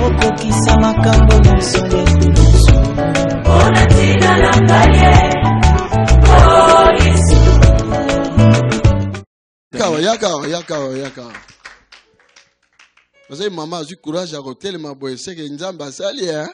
okokisa makambo nyonso nyekunusu ona tina na ngaye o Yesu yakawa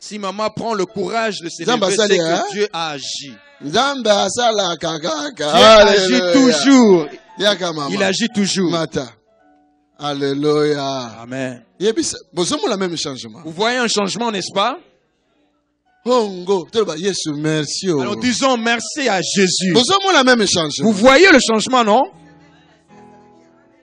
si maman prend le courage de célébrer, c'est que Dieu a agi. Il agit toujours. Il agit toujours. Alléluia. Amen. Vous voyez un changement, n'est-ce pas? Alors disons merci à Jésus. Vous voyez le changement, non?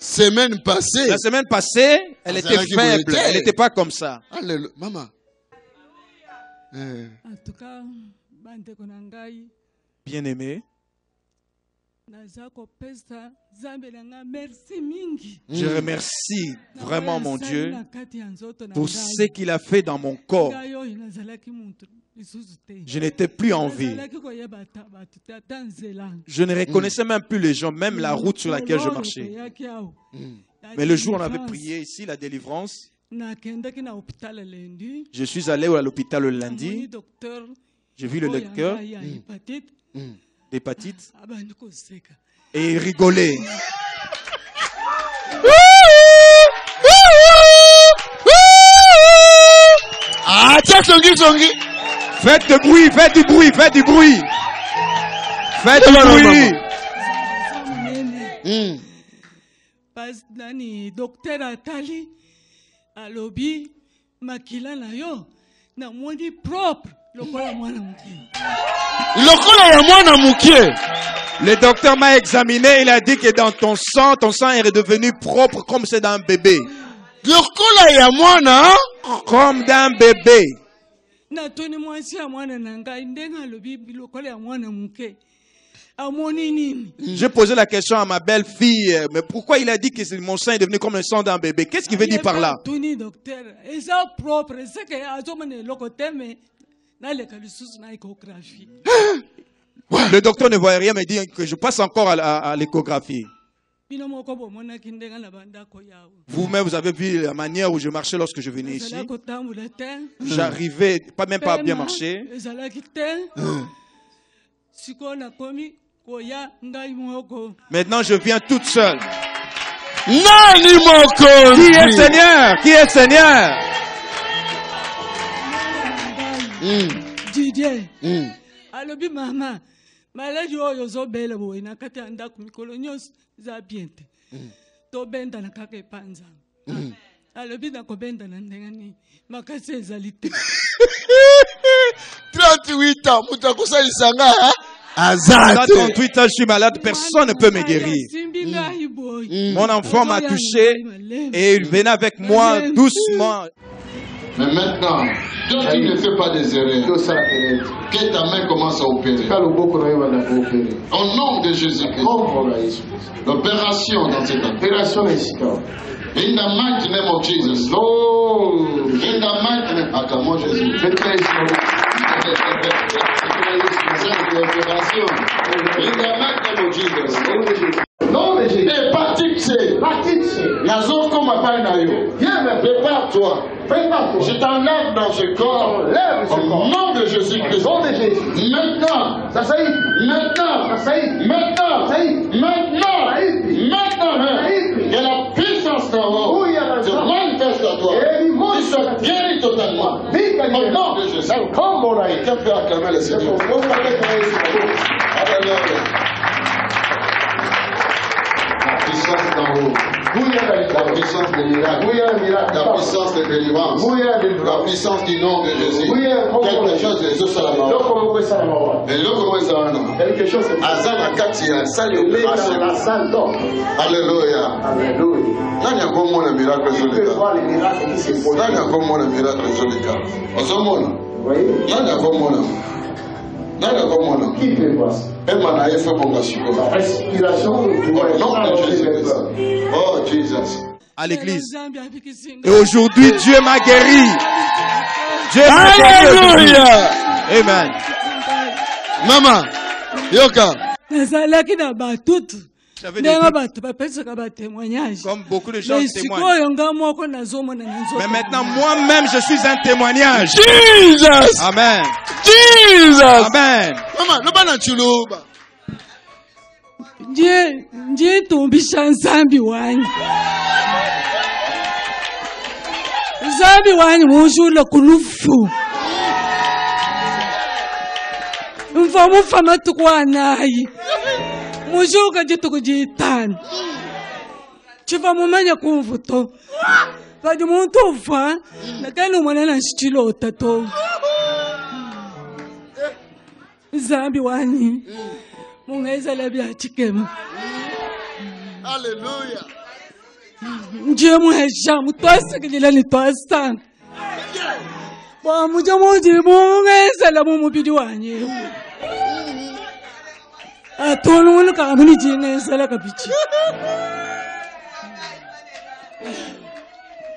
La semaine passée, elle était faible. Elle n'était pas comme ça. Alléluia. Maman. En tout cas, bien aimé, je remercie vraiment mon Dieu pour ce qu'il a fait dans mon corps. Je n'étais plus en vie. Je ne reconnaissais même plus les gens, même la route sur laquelle je marchais. Mais le jour où on avait prié ici, la délivrance, je suis allé à l'hôpital le lundi. J'ai vu le docteur d'hépatite et il rigolait. Ah, tiens, Songi. Faites du bruit. Faites du bruit. Docteur Atali, alobi, makila na yo, na mwani propre, lokola mwana mukie. Le docteur m'a examiné, il a dit que dans ton sang est redevenu propre comme c'est d'un bébé. Lokola ya mwana, comme d'un bébé. Na toni mwasi ya mwana nanga, ndenga alobi, lokola ya mwana mukie. J'ai posé la question à ma belle-fille, mais pourquoi il a dit que mon sang est devenu comme le sang d'un bébé? Qu'est-ce qu'il veut dire par là? Le docteur ne voyait rien, mais dit que je passe encore à l'échographie. Vous-même, vous avez vu la manière où je marchais lorsque je venais ici. J'arrivais même pas à bien marcher. Maintenant, je viens toute seule. Qui est Seigneur? Qui est Seigneur? Didier. Alobi mama. Maladi oyo zobela boy na kati anda kumikolo nyos za biente. To benda na kake panza. Alobi na ko benda na ndengani. Makase ezalite. 38 ans, mutakosa isanga, hein? À 38 ans, je suis malade, personne ne peut me guérir. Mon enfant m'a touché et il venait avec moi doucement. Mais maintenant, toi qui ne fais pas des erreurs, que ta main commence à opérer. Au nom de Jésus-Christ, l'opération dans cette opération in the mighty name of Jesus. Lord, in the mighty name of Jésus. In the mighty name of Jesus. Non, mais j'ai hépatite C. Nazoko Mapanayo. Prépare-toi. Je t'enlève dans ce corps. Au nom de Jésus-Christ. Maintenant. Il y a la puissance d'en haut. Se manifeste à toi. Tu sois guéri totalement. Au nom de Jésus. Quelqu'un peut acclamer le Seigneur. Alléluia. La puissance d'en haut. La puissance des miracles. La puissance de délivrance. La puissance du nom de Jésus. Quelque chose de ce salamandre. Et là, comment ça va? Quelque chose. Azana Katia, salut. Alléluia. Nani akomo na miracle zoleka. Nani akomo na miracle zoleka. Ozomona. Nani akomo na. Qui peut voir? Respiration oh Jesus. À l'église. Et aujourd'hui, Dieu m'a guéri. Dieu m'a guéri. Amen. Maman, Yoka. J'avais des doutes. témoignage. Comme beaucoup de gens témoignent. Mais Mais maintenant, moi-même, je suis un témoignage. Jesus! Amen. Jesus! Amen. Maman, no bana chuluba. ndiye ntombisha nzambi wanyu nzambi wanyu mushula kulufu mfa matuku anayi mushuka jituku jitani chiva mumanya kumvuto vadi muntu ufa nakani umwanana nshilota to nzambi wanyu mungeza labia chikema. Hallelujah. Ndiye muhesha mutwasa kujila ni twasa. Ba muja muji mungeza la mumubidi wanye. Atonu wunu kamuni jingeza la kabichi.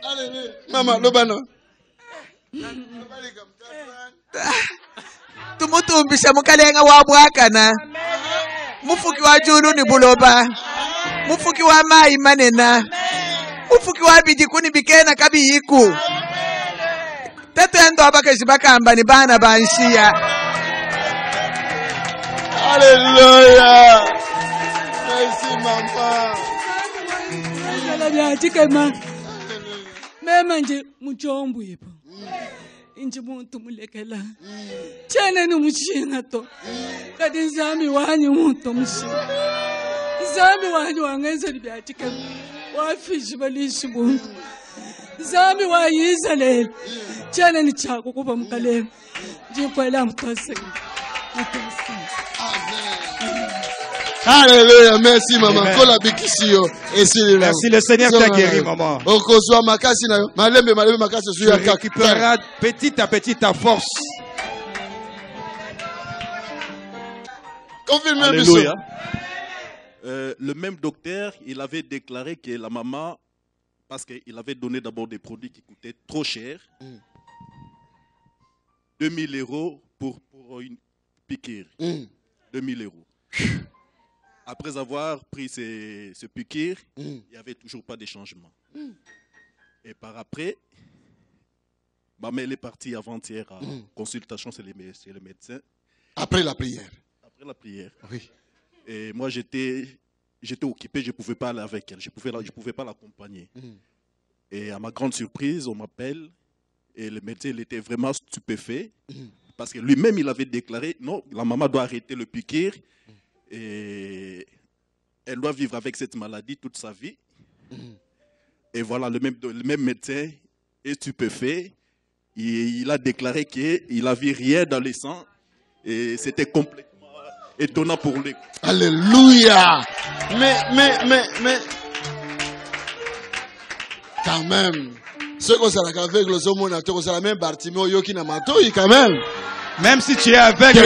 Hallelujah. Mama, lobano. Tumutumbisha mukalenga wa bwakana. Mufuki wa julu ni buloba. Mufuki wa mai manena. Mufuki wa bidi kuni bikena kabi yiku. Tete endo abakashi bakamba ni bana banshia. Hallelujah. Merci mama. Kala bya chikema. Mema nje muchombu ipo. Inji muntu mulekela. Chene ni mushinga to. Kadi nzambi wanyu muntu mushinga. Nzambi wanyu wangenza libyatika. Wafishi balishi muntu. Nzambi wa Israel. Chene ni chako kuba mkalema. Jinkwela mutose. Alléluia, merci maman. Kola bikisio. Merci, le Seigneur t'a guéri, maman. Okozwa makasi na yo. Malembe makasi Tu suya récupéreras petit à petit ta force. Confirmez Alléluia. Le même docteur, il avait déclaré que la maman, parce qu'il avait donné d'abord des produits qui coûtaient trop cher, 2000 € pour une piqûre. 2000 €. Après avoir pris ce piqûre, il n'y avait toujours pas de changement. Et par après, maman elle est partie avant-hier à consultation chez le médecin. Après la prière. Après la prière. Oui. Et moi, j'étais occupé, je ne pouvais pas aller avec elle, je ne pouvais pas l'accompagner. Et à ma grande surprise, on m'appelle et le médecin il était vraiment stupéfait parce que lui-même, il avait déclaré, non, la maman doit arrêter le piqûre et elle doit vivre avec cette maladie toute sa vie. Et voilà, le même médecin est stupéfait. Il a déclaré qu'il n'a vu rien dans les sangs et c'était complètement étonnant pour lui. Alléluia. Mais. Quand même. Ce qu'on s'est avec le zomo, on a la même Bartimeo Yoki Namatoi, quand même. Même si tu es aveugle,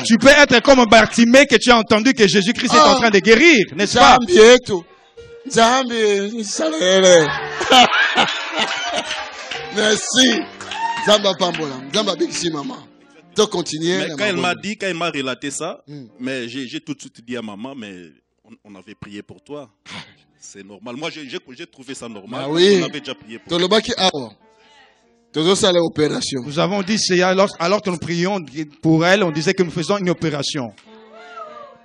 tu peux être comme Bartimée que tu as entendu que Jésus-Christ est en train de guérir, n'est-ce pas? Merci. Zamba Pambola. Zamba Bixi maman. Tu continues. Mais quand elle m'a relaté ça, mais j'ai tout de suite dit à maman, mais on avait prié pour toi. C'est normal. Moi, j'ai trouvé ça normal. Ah oui. On avait déjà prié pour toi. Opération. Nous avons dit, alors que nous prions pour elle, on disait que nous faisons une opération.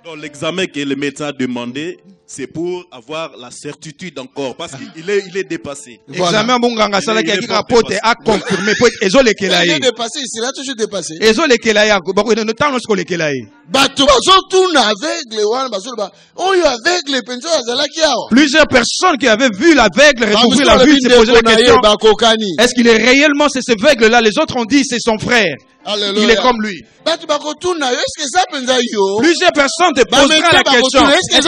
Donc l'examen que le médecin a demandé, c'est pour avoir la certitude encore, parce qu'il est dépassé. Examen bonganga sala qui a rapporté a confirmé pour ezole kelaye. Il est dépassé, il sera toujours dépassé. Ezole kelaye bako no temps lorsque le kelaye. Bato bazo tourne aveugle wana bazo ba. Oyo aveugle penzo azala ki awo. Plusieurs personnes qui avaient vu l'aveugle recouvrir la vue se posaient la question. Est-ce qu'il est réellement c'est ce aveugle là? Les autres ont dit c'est son frère. Alléluia. Il est comme lui. Plusieurs personnes te poseront la question. C'est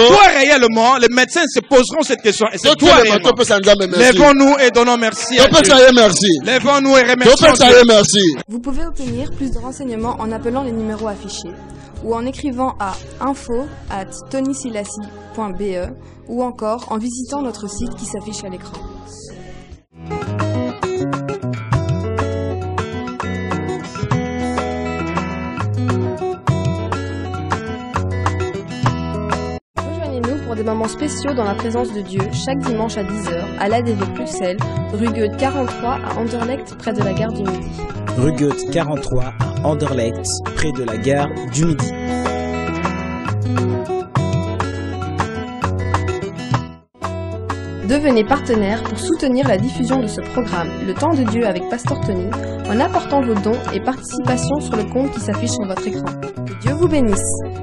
toi réellement? Les médecins se poseront cette question. Et c'est toi réellement? Lèvons-nous et donnons merci à Dieu. Lèvons-nous et remercions Dieu. Vous pouvez obtenir plus de renseignements en appelant les numéros affichés ou en écrivant à info@tonysilassi.be ou encore en visitant notre site qui s'affiche à l'écran. moments spéciaux dans la présence de Dieu chaque dimanche à 10h à l'ADV Bruxelles, rue Goethe 43 à Anderlecht, près de la gare du Midi. Rue Goethe 43 à Anderlecht, près de la gare du Midi. Devenez partenaire pour soutenir la diffusion de ce programme, Le Temps de Dieu avec Pasteur Tony, en apportant vos dons et participations sur le compte qui s'affiche sur votre écran. Que Dieu vous bénisse.